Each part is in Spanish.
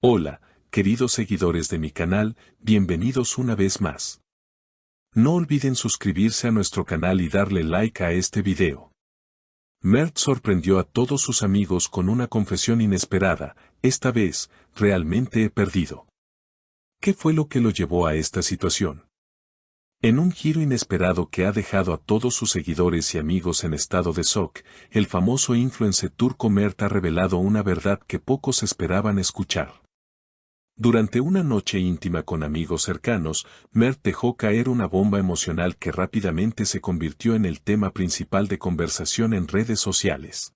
Hola, queridos seguidores de mi canal, bienvenidos una vez más. No olviden suscribirse a nuestro canal y darle like a este video. Mert sorprendió a todos sus amigos con una confesión inesperada: esta vez, realmente he perdido. ¿Qué fue lo que lo llevó a esta situación? En un giro inesperado que ha dejado a todos sus seguidores y amigos en estado de shock, el famoso influencer turco Mert ha revelado una verdad que pocos esperaban escuchar. Durante una noche íntima con amigos cercanos, Mert dejó caer una bomba emocional que rápidamente se convirtió en el tema principal de conversación en redes sociales.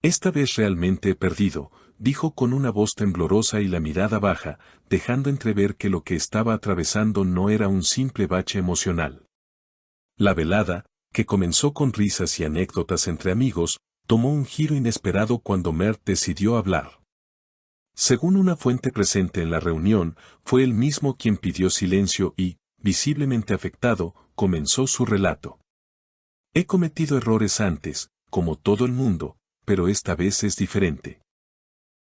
Esta vez realmente he perdido, dijo con una voz temblorosa y la mirada baja, dejando entrever que lo que estaba atravesando no era un simple bache emocional. La velada, que comenzó con risas y anécdotas entre amigos, tomó un giro inesperado cuando Mert decidió hablar. Según una fuente presente en la reunión, fue él mismo quien pidió silencio y, visiblemente afectado, comenzó su relato. He cometido errores antes, como todo el mundo, pero esta vez es diferente.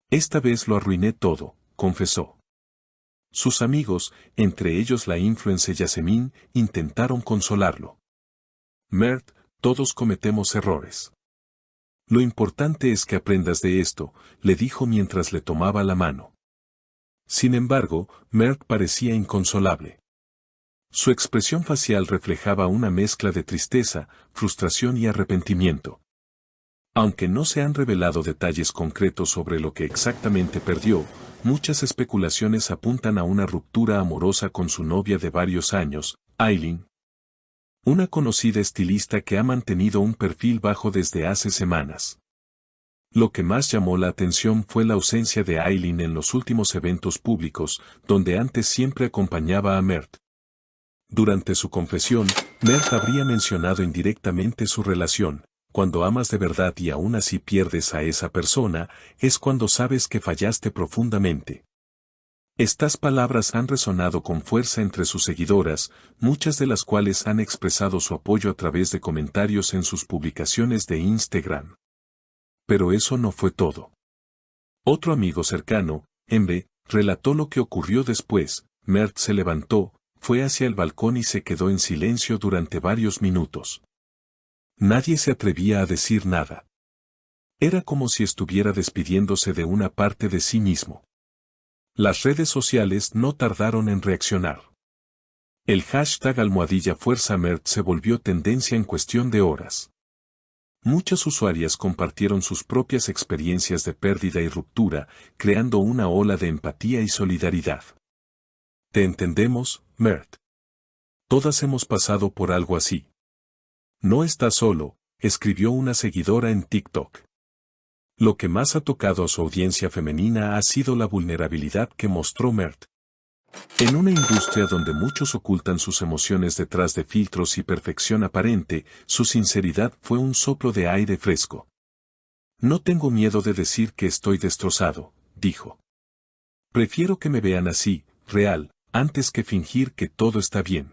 Esta vez lo arruiné todo, confesó. Sus amigos, entre ellos la influencer Yasemin, intentaron consolarlo. Mert, todos cometemos errores. Lo importante es que aprendas de esto, le dijo mientras le tomaba la mano. Sin embargo, Mert parecía inconsolable. Su expresión facial reflejaba una mezcla de tristeza, frustración y arrepentimiento. Aunque no se han revelado detalles concretos sobre lo que exactamente perdió, muchas especulaciones apuntan a una ruptura amorosa con su novia de varios años, Aileen, una conocida estilista que ha mantenido un perfil bajo desde hace semanas. Lo que más llamó la atención fue la ausencia de Aileen en los últimos eventos públicos, donde antes siempre acompañaba a Mert. Durante su confesión, Mert habría mencionado indirectamente su relación: cuando amas de verdad y aún así pierdes a esa persona, es cuando sabes que fallaste profundamente. Estas palabras han resonado con fuerza entre sus seguidoras, muchas de las cuales han expresado su apoyo a través de comentarios en sus publicaciones de Instagram. Pero eso no fue todo. Otro amigo cercano, Emre, relató lo que ocurrió después. Mert se levantó, fue hacia el balcón y se quedó en silencio durante varios minutos. Nadie se atrevía a decir nada. Era como si estuviera despidiéndose de una parte de sí mismo. Las redes sociales no tardaron en reaccionar. El hashtag #FuerzaMert se volvió tendencia en cuestión de horas. Muchas usuarias compartieron sus propias experiencias de pérdida y ruptura, creando una ola de empatía y solidaridad. Te entendemos, Mert. Todas hemos pasado por algo así. No estás solo, escribió una seguidora en TikTok. Lo que más ha tocado a su audiencia femenina ha sido la vulnerabilidad que mostró Mert. En una industria donde muchos ocultan sus emociones detrás de filtros y perfección aparente, su sinceridad fue un soplo de aire fresco. No tengo miedo de decir que estoy destrozado, dijo. Prefiero que me vean así, real, antes que fingir que todo está bien.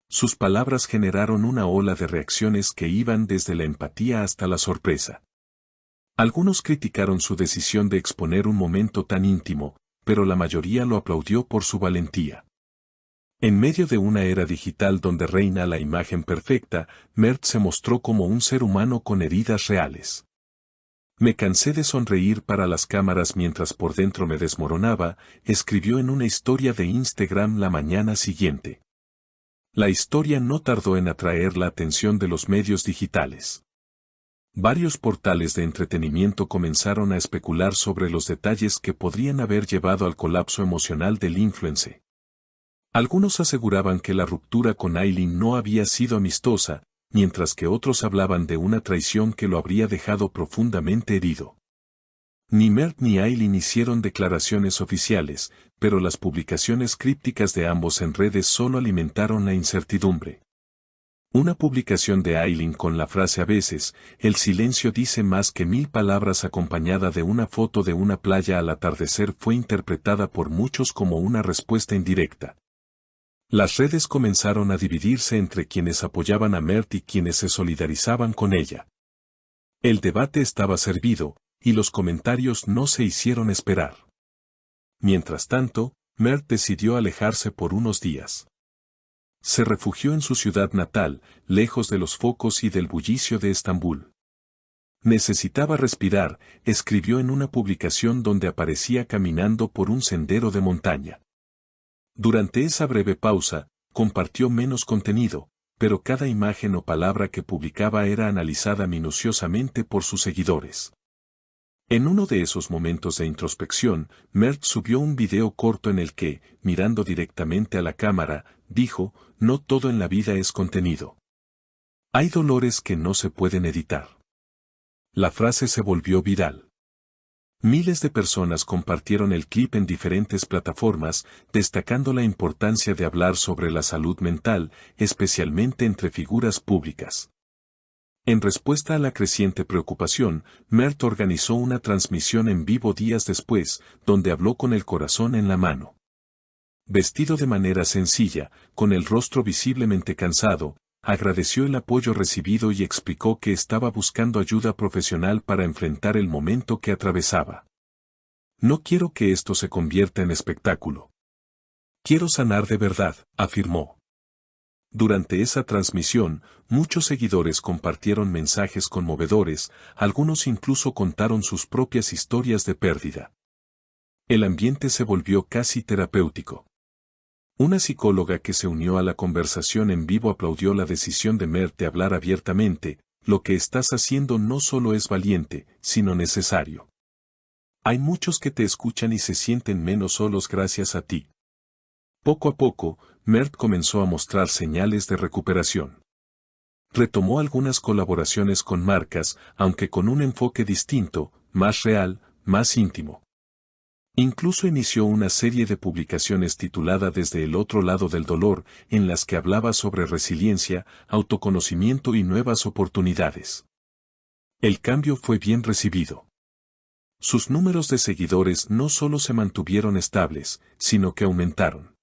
Sus palabras generaron una ola de reacciones que iban desde la empatía hasta la sorpresa. Algunos criticaron su decisión de exponer un momento tan íntimo, pero la mayoría lo aplaudió por su valentía. En medio de una era digital donde reina la imagen perfecta, Mert se mostró como un ser humano con heridas reales. Me cansé de sonreír para las cámaras mientras por dentro me desmoronaba, escribió en una historia de Instagram la mañana siguiente. La historia no tardó en atraer la atención de los medios digitales. Varios portales de entretenimiento comenzaron a especular sobre los detalles que podrían haber llevado al colapso emocional del influencer. Algunos aseguraban que la ruptura con Aileen no había sido amistosa, mientras que otros hablaban de una traición que lo habría dejado profundamente herido. Ni Mert ni Aileen hicieron declaraciones oficiales, pero las publicaciones crípticas de ambos en redes solo alimentaron la incertidumbre. Una publicación de Aileen con la frase: a veces, el silencio dice más que 1000 palabras, acompañada de una foto de una playa al atardecer, fue interpretada por muchos como una respuesta indirecta. Las redes comenzaron a dividirse entre quienes apoyaban a Mert y quienes se solidarizaban con ella. El debate estaba servido, y los comentarios no se hicieron esperar. Mientras tanto, Mert decidió alejarse por unos días. Se refugió en su ciudad natal, lejos de los focos y del bullicio de Estambul. Necesitaba respirar, escribió en una publicación donde aparecía caminando por un sendero de montaña. Durante esa breve pausa, compartió menos contenido, pero cada imagen o palabra que publicaba era analizada minuciosamente por sus seguidores. En uno de esos momentos de introspección, Mert subió un video corto en el que, mirando directamente a la cámara, dijo: "No todo en la vida es contenido. Hay dolores que no se pueden editar". La frase se volvió viral. Miles de personas compartieron el clip en diferentes plataformas, destacando la importancia de hablar sobre la salud mental, especialmente entre figuras públicas. En respuesta a la creciente preocupación, Mert organizó una transmisión en vivo días después, donde habló con el corazón en la mano. Vestido de manera sencilla, con el rostro visiblemente cansado, agradeció el apoyo recibido y explicó que estaba buscando ayuda profesional para enfrentar el momento que atravesaba. "No quiero que esto se convierta en espectáculo. Quiero sanar de verdad", afirmó. Durante esa transmisión, muchos seguidores compartieron mensajes conmovedores, algunos incluso contaron sus propias historias de pérdida. El ambiente se volvió casi terapéutico. Una psicóloga que se unió a la conversación en vivo aplaudió la decisión de Mert de hablar abiertamente: "Lo que estás haciendo no solo es valiente, sino necesario. Hay muchos que te escuchan y se sienten menos solos gracias a ti". Poco a poco, Mert comenzó a mostrar señales de recuperación. Retomó algunas colaboraciones con marcas, aunque con un enfoque distinto, más real, más íntimo. Incluso inició una serie de publicaciones titulada Desde el otro lado del dolor, en las que hablaba sobre resiliencia, autoconocimiento y nuevas oportunidades. El cambio fue bien recibido. Sus números de seguidores no solo se mantuvieron estables, sino que aumentaron.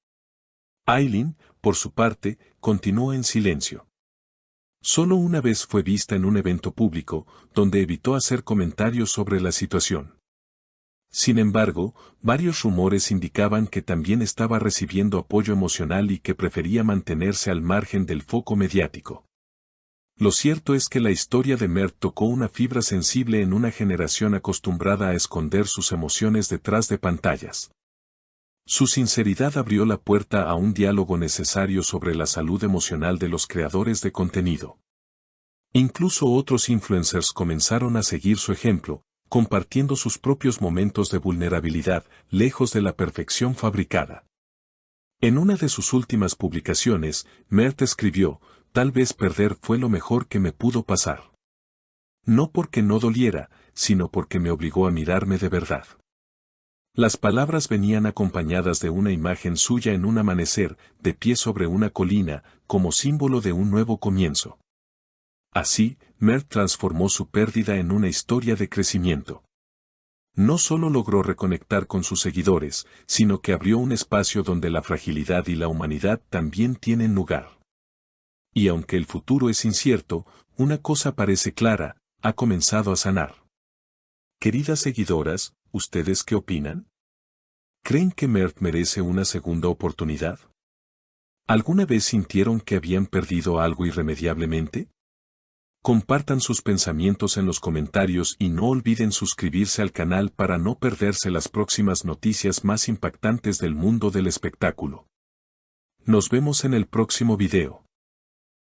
Aylin, por su parte, continuó en silencio. Solo una vez fue vista en un evento público, donde evitó hacer comentarios sobre la situación. Sin embargo, varios rumores indicaban que también estaba recibiendo apoyo emocional y que prefería mantenerse al margen del foco mediático. Lo cierto es que la historia de Mert tocó una fibra sensible en una generación acostumbrada a esconder sus emociones detrás de pantallas. Su sinceridad abrió la puerta a un diálogo necesario sobre la salud emocional de los creadores de contenido. Incluso otros influencers comenzaron a seguir su ejemplo, compartiendo sus propios momentos de vulnerabilidad, lejos de la perfección fabricada. En una de sus últimas publicaciones, Mert escribió: "Tal vez perder fue lo mejor que me pudo pasar. No porque no doliera, sino porque me obligó a mirarme de verdad". Las palabras venían acompañadas de una imagen suya en un amanecer, de pie sobre una colina, como símbolo de un nuevo comienzo. Así, Mert transformó su pérdida en una historia de crecimiento. No solo logró reconectar con sus seguidores, sino que abrió un espacio donde la fragilidad y la humanidad también tienen lugar. Y aunque el futuro es incierto, una cosa parece clara: ha comenzado a sanar. Queridas seguidoras, ¿ustedes qué opinan? ¿Creen que Mert merece una segunda oportunidad? ¿Alguna vez sintieron que habían perdido algo irremediablemente? Compartan sus pensamientos en los comentarios y no olviden suscribirse al canal para no perderse las próximas noticias más impactantes del mundo del espectáculo. Nos vemos en el próximo video.